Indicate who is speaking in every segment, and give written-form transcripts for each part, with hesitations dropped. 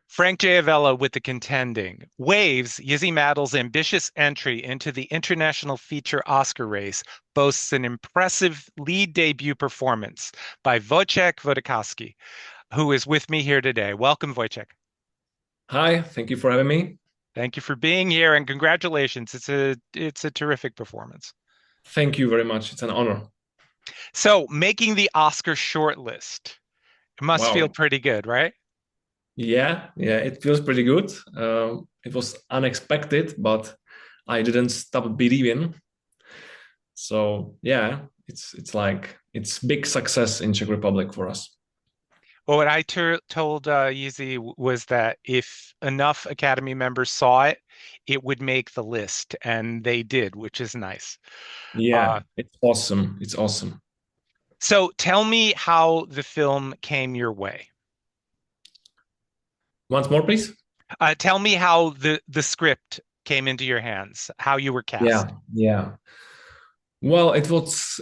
Speaker 1: Frank Giavella with The Contending. Waves, Jiří Mádl's ambitious entry into the international feature Oscar race, boasts an impressive lead debut performance by Vojtěch Vodochodský, who is with me here today. Welcome, Wojciech.
Speaker 2: Hi, thank you for having me.
Speaker 1: Thank you for being here and congratulations. It's a terrific performance.
Speaker 2: Thank you very much. It's an honor.
Speaker 1: So, making the Oscar shortlist, it must feel
Speaker 2: Wow.
Speaker 1: pretty good, right?
Speaker 2: Yeah, it feels pretty good. It was unexpected, but I didn't stop believing. So yeah, it's big success in Czech Republic for us.
Speaker 1: Well, what I told Yeezy was that if enough Academy members saw it, it would make the list, and they did, which is nice. Uh,
Speaker 2: Yeah, it's awesome. It's awesome.
Speaker 1: so tell me how the film came your way.
Speaker 2: Once more, please.
Speaker 1: Tell me how the script came into your hands, how you were cast.
Speaker 2: Yeah. Well, it was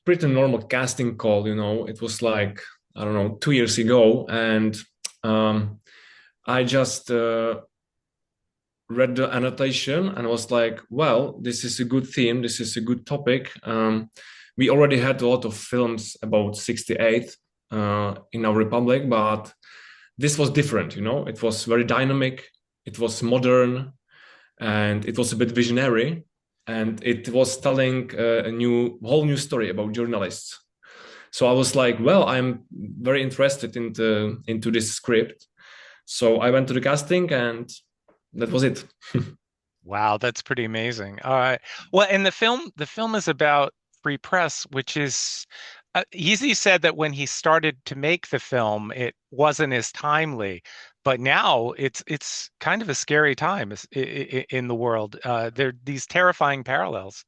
Speaker 2: pretty normal casting call, you know. It was like, I don't know, 2 years ago, and I just read the annotation and was like, well, this is a good theme, this is a good topic. We already had a lot of films about 68 in our republic, but this was different, you know. It was very dynamic, it was modern, and it was a bit visionary, and it was telling a whole new story about journalists. So I was like, well, I'm very interested into this script. So I went to the casting, and that was it.
Speaker 1: Wow, that's pretty amazing. Well, and the film is about free press, which is Yeezy said that when he started to make the film, it wasn't as timely, but now it's kind of a scary time in the world. There are these terrifying parallels.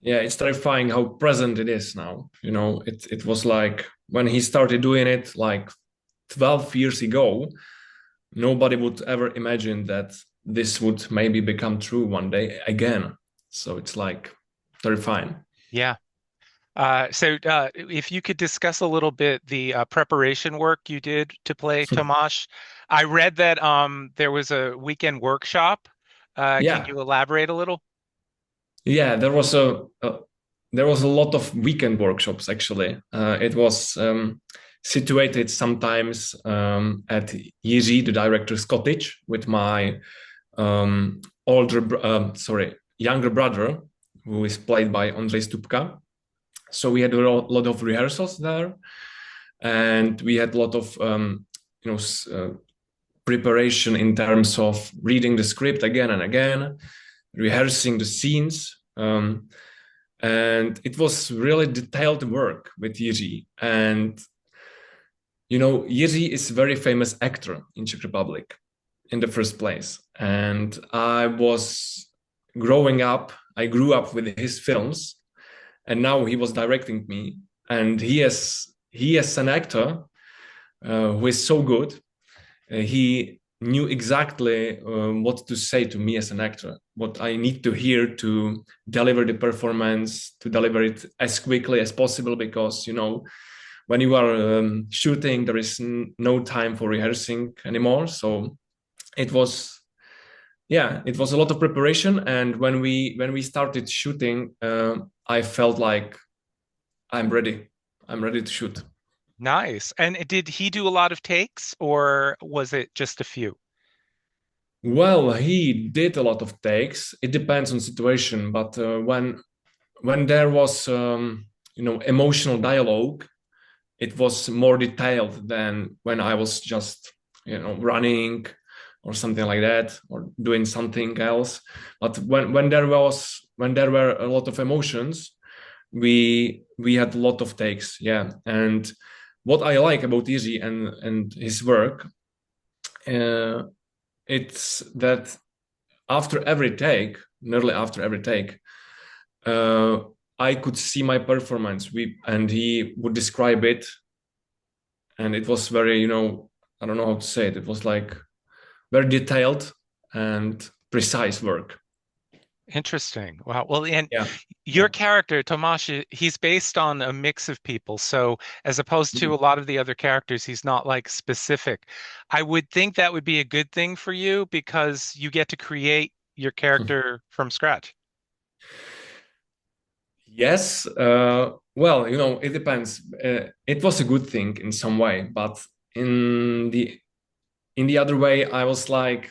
Speaker 2: Yeah, it's terrifying how present it is now. You know, it was like when he started doing it like 12 years ago, nobody would ever imagine that this would maybe become true one day again. So it's like terrifying.
Speaker 1: Yeah. So if you could discuss a little bit the preparation work you did to play Tomáš. I read that there was a weekend workshop. Can
Speaker 2: Yeah,
Speaker 1: you elaborate a little?
Speaker 2: yeah, there was a lot of weekend workshops actually. It was situated sometimes at Jiří, the director's cottage, with my younger brother, who is played by Ondřej Stupka. So we had a lot of rehearsals there, and we had a lot of preparation in terms of reading the script again and again, rehearsing the scenes. And it was really detailed work with Jiří. And, you know, Jiří is a very famous actor in Czech Republic in the first place. And I grew up with his films, and now he was directing me. And he is an actor who is so good. He knew exactly what to say to me as an actor, what I need to hear to deliver the performance, to deliver it as quickly as possible, because, you know, when you are shooting, there is no time for rehearsing anymore. So it was a lot of preparation. And when we started shooting, I felt like I'm ready to shoot.
Speaker 1: Nice. And did he do a lot of takes, or was it just a few?
Speaker 2: Well, he did a lot of takes. It depends on situation, but when there was emotional dialogue, it was more detailed than when I was just running or something like that, or doing something else. But when there were a lot of emotions, we had a lot of takes. Yeah. And what I like about Izzy and his work, it's that nearly after every take, I could see my performance. And he would describe it, and it was very, I don't know how to say it. It was like very detailed and precise work.
Speaker 1: Interesting. Wow. Well, and
Speaker 2: Yeah,
Speaker 1: your
Speaker 2: yeah.
Speaker 1: character, Tomáš, he's based on a mix of people. So as opposed to
Speaker 2: Mhm.
Speaker 1: a lot of the other characters, he's not like specific. I would think that would be a good thing for you because you get to create your character from scratch.
Speaker 2: Yes, well, it depends. It was a good thing in some way, but in the in the other way, I was like,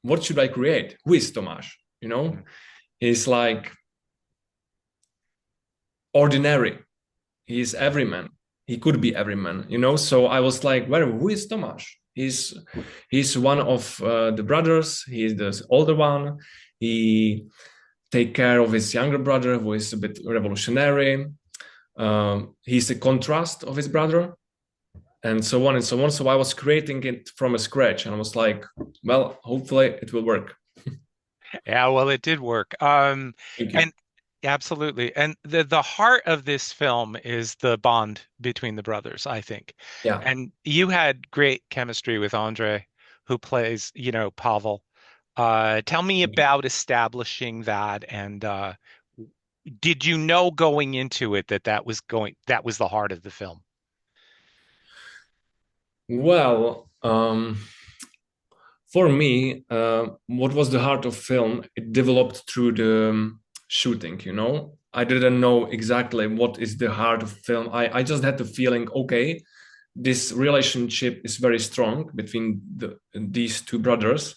Speaker 2: what should I create? Who is Tomáš? He's like ordinary. He's everyman. He could be everyman. So I was like, well, who is Tomáš? He's one of the brothers. He's the older one. He take care of his younger brother, who is a bit revolutionary. He's a contrast of his brother, and so on and so on. So I was creating it from a scratch, and I was like, well, hopefully it will work.
Speaker 1: Yeah, well, it did work.
Speaker 2: Thank you.
Speaker 1: And absolutely. And the heart of this film is the bond between the brothers, I think.
Speaker 2: Yeah.
Speaker 1: And you had great chemistry with Ondřej, who plays, Pavel. Tell me about establishing that, and did you know going into it that that was the heart of the film?
Speaker 2: Well, for me, what was the heart of film? It developed through the shooting. I didn't know exactly what is the heart of film. I just had the feeling, okay, this relationship is very strong between these two brothers.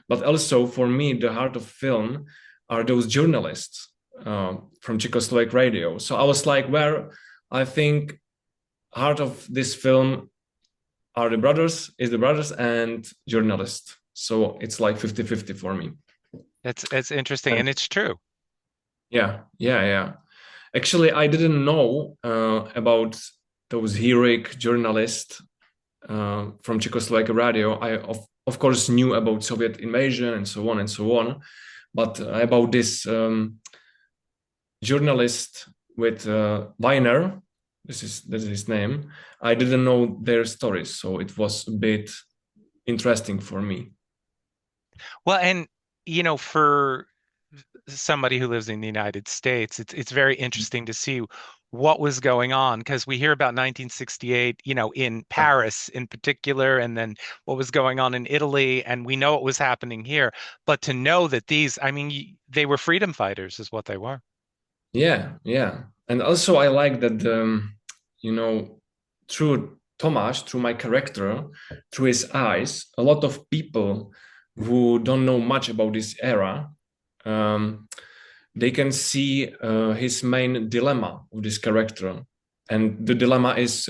Speaker 2: But also for me, the heart of film are those journalists from Czechoslovak radio. So I was like, where I think heart of this film are the brothers and journalists. So it's like 50-50 for me.
Speaker 1: It's interesting,
Speaker 2: And
Speaker 1: and it's true.
Speaker 2: yeah, yeah, yeah. Actually, I didn't know about those heroic journalists from Czechoslovakia radio. I of course knew about Soviet invasion and so on and so on, but about this journalist with Weiner, that is his name. I didn't know their stories, so it was a bit interesting for me.
Speaker 1: Well, and for somebody who lives in the United States, it's very interesting to see what was going on because we hear about 1968, in
Speaker 2: Yeah.
Speaker 1: Paris in particular, and then what was going on in Italy, and we know what was happening here. But to know that I mean, they were freedom fighters, is what they were.
Speaker 2: Yeah, yeah. And also I like that you know, through Tomáš, through my character, through his eyes, a lot of people who don't know much about this era, um, they can see his main dilemma of this character. And the dilemma is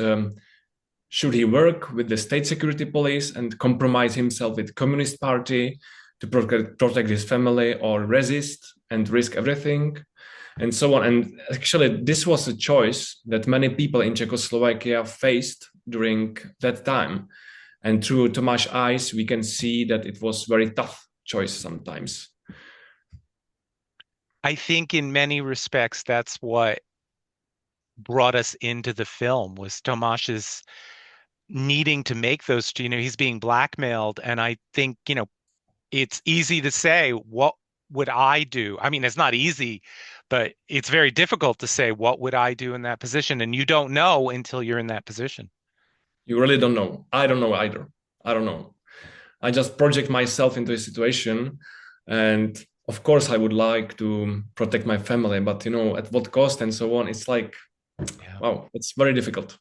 Speaker 2: should he work with the state security police and compromise himself with Communist Party to protect his family, or resist and risk everything? And so on. And actually, this was a choice that many people in Czechoslovakia faced during that time. And through Tomáš's eyes, we can see that it was very tough choice sometimes.
Speaker 1: I think in many respects, that's what brought us into the film was Tomáš's needing to make those, he's being blackmailed. And I think, it's easy to say, what would I do? I mean, it's not easy, but it's very difficult to say, what would I do in that position? And you don't know until you're in that position.
Speaker 2: You really don't know. I don't know either. I don't know. I just project myself into a situation. And of course, I would like to protect my family, but at what cost and so on. It's like,
Speaker 1: Yeah.
Speaker 2: wow, it's very difficult.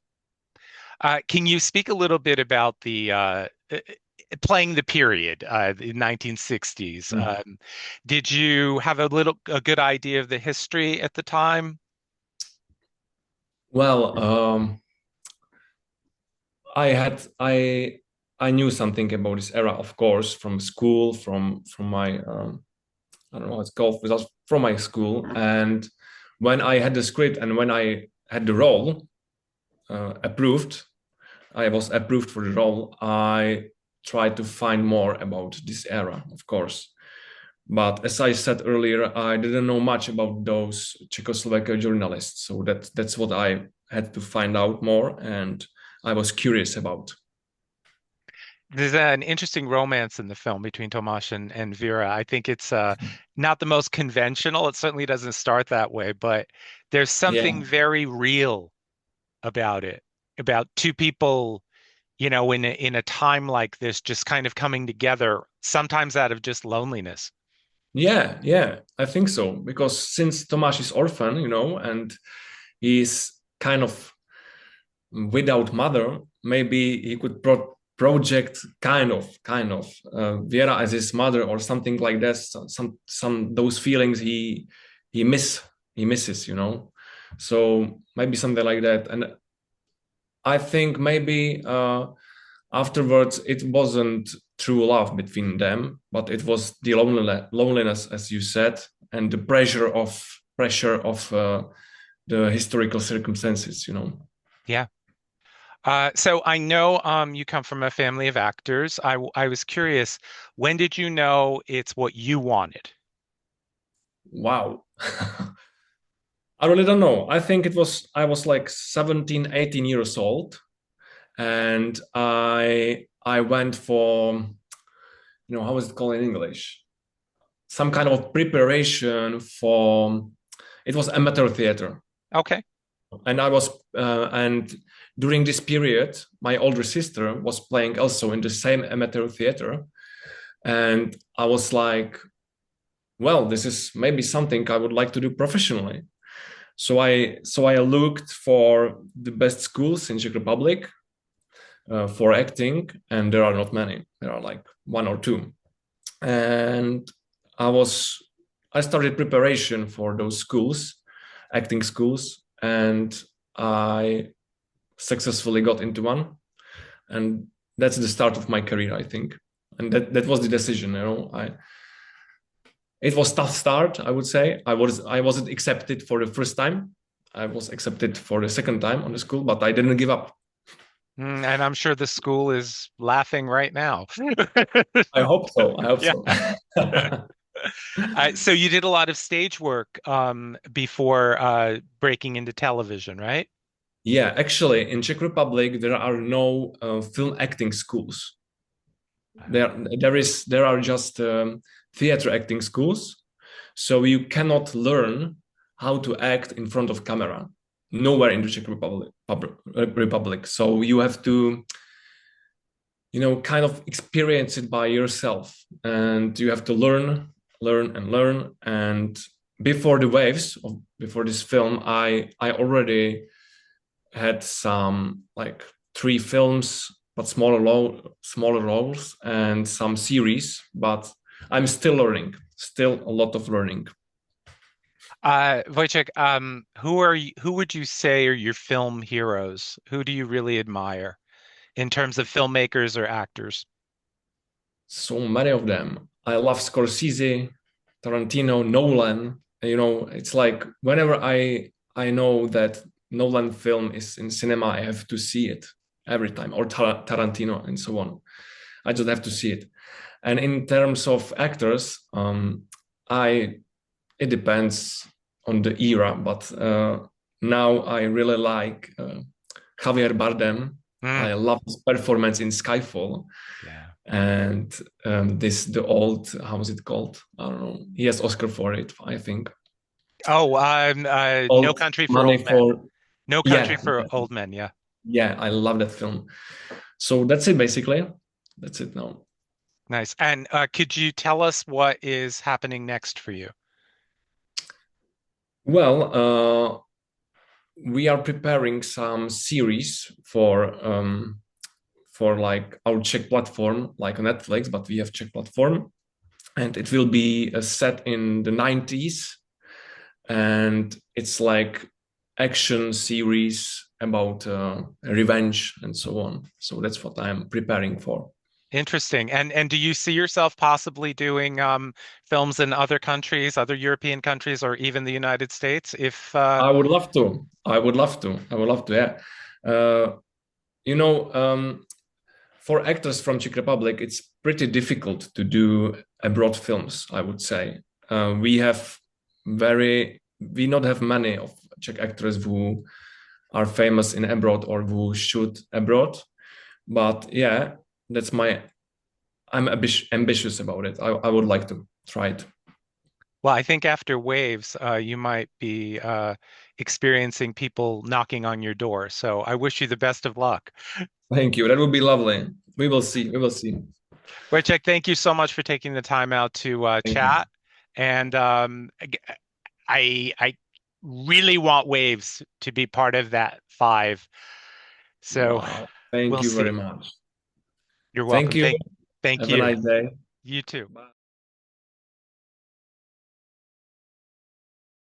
Speaker 1: Can you speak a little bit about the playing the period, the 1960s?
Speaker 2: Mm.
Speaker 1: Did you have a good idea of the history at the time?
Speaker 2: Well, I knew something about this era, of course, from school, from my I don't know how it's called, but from my school. And when I had the script and when I had the role approved, I was approved for the role. I tried to find more about this era, of course. But as I said earlier, I didn't know much about those Czechoslovakia journalists, so that's what I had to find out more, and I was curious about.
Speaker 1: there's an interesting romance in the film between Tomáš and Vera. I think it's not the most conventional. It certainly doesn't start that way, but there's something
Speaker 2: Yeah,
Speaker 1: very real about it, about two people, in a time like this, just kind of coming together, sometimes out of just loneliness.
Speaker 2: yeah, I think so. Because since Tomáš is orphan, and he's kind of without mother, maybe he could project Vera as his mother or something like that. Some those feelings he misses, So maybe something like that. And I think maybe afterwards it wasn't true love between them, but it was the loneliness, as you said, and the pressure of the historical circumstances,
Speaker 1: Yeah. So I know you come from a family of actors. I was curious, when did you know it's what you wanted?
Speaker 2: Wow. I really don't know. I think I was like 17, 18 years old, and I went for, how is it called in English? Some kind of preparation for, it was amateur theater.
Speaker 1: Okay.
Speaker 2: And and during this period, my older sister was playing also in the same amateur theater. And I was like, well, this is maybe something I would like to do professionally. So I looked for the best schools in Czech Republic for acting, and there are not many. There are like one or two. And I started preparation for those schools, acting schools, and I successfully got into one. And that's the start of my career, I think. And that was the decision, It was tough start, I would say. I wasn't accepted for the first time. I was accepted for the second time on the school, but I didn't give up.
Speaker 1: And I'm sure the school is laughing right now.
Speaker 2: I hope so. I hope
Speaker 1: Yeah.
Speaker 2: so.
Speaker 1: So you did a lot of stage work before breaking into television, right?
Speaker 2: Yeah, actually, in Czech Republic, there are no film acting schools. There are just theater acting schools, so you cannot learn how to act in front of camera nowhere in the Czech Republic. So you have to, kind of experience it by yourself, and you have to learn. And before the waves before this film, I already had some like 3 films, but smaller roles, and some series, but I'm still learning, still a lot of learning.
Speaker 1: Wojciech, who would you say are your film heroes? Who do you really admire in terms of filmmakers or actors?
Speaker 2: So many of them. I love Scorsese, Tarantino, Nolan. It's like whenever I know that Nolan film is in cinema, I have to see it every time, or Tarantino and so on. I just have to see it. And in terms of actors, it depends on the era, but now I really like Javier Bardem. I love his performance in Skyfall.
Speaker 1: Yeah.
Speaker 2: And the old, how is it called? I don't know. He has Oscar for it, I think.
Speaker 1: Oh, No Country for Old Men. No Country for Old Men, yeah.
Speaker 2: Yeah, I love that film. So that's it, basically. That's it now.
Speaker 1: Nice. And could you tell us what is happening next for you?
Speaker 2: Well, we are preparing some series for like our Czech platform, like on Netflix, but we have Czech platform, and it will be set in the 90s, and it's like action series about revenge and so on. So that's what I'm preparing for.
Speaker 1: Interesting. And do you see yourself possibly doing films in other countries, other European countries, or even the United States? If
Speaker 2: I would love to. Yeah. For actors from Czech Republic, it's pretty difficult to do abroad films, I would say. We not have many of Czech actors who are famous in abroad or who shoot abroad. But yeah, that's my, I'm ambitious about it. I would like to try it.
Speaker 1: Well, I think after waves, you might be experiencing people knocking on your door. So I wish you the best of luck.
Speaker 2: Thank you. That would be lovely. We will see. We will see.
Speaker 1: Wojciech, thank you so much for taking the time out to
Speaker 2: Thank you.
Speaker 1: chat. And I really want waves to be part of that 5. So
Speaker 2: Wow. Thank
Speaker 1: we'll
Speaker 2: you
Speaker 1: see.
Speaker 2: very much.
Speaker 1: You're welcome.
Speaker 2: Thank you.
Speaker 1: Thank
Speaker 2: Have a
Speaker 1: you.
Speaker 2: nice day.
Speaker 1: You too.
Speaker 2: Bye.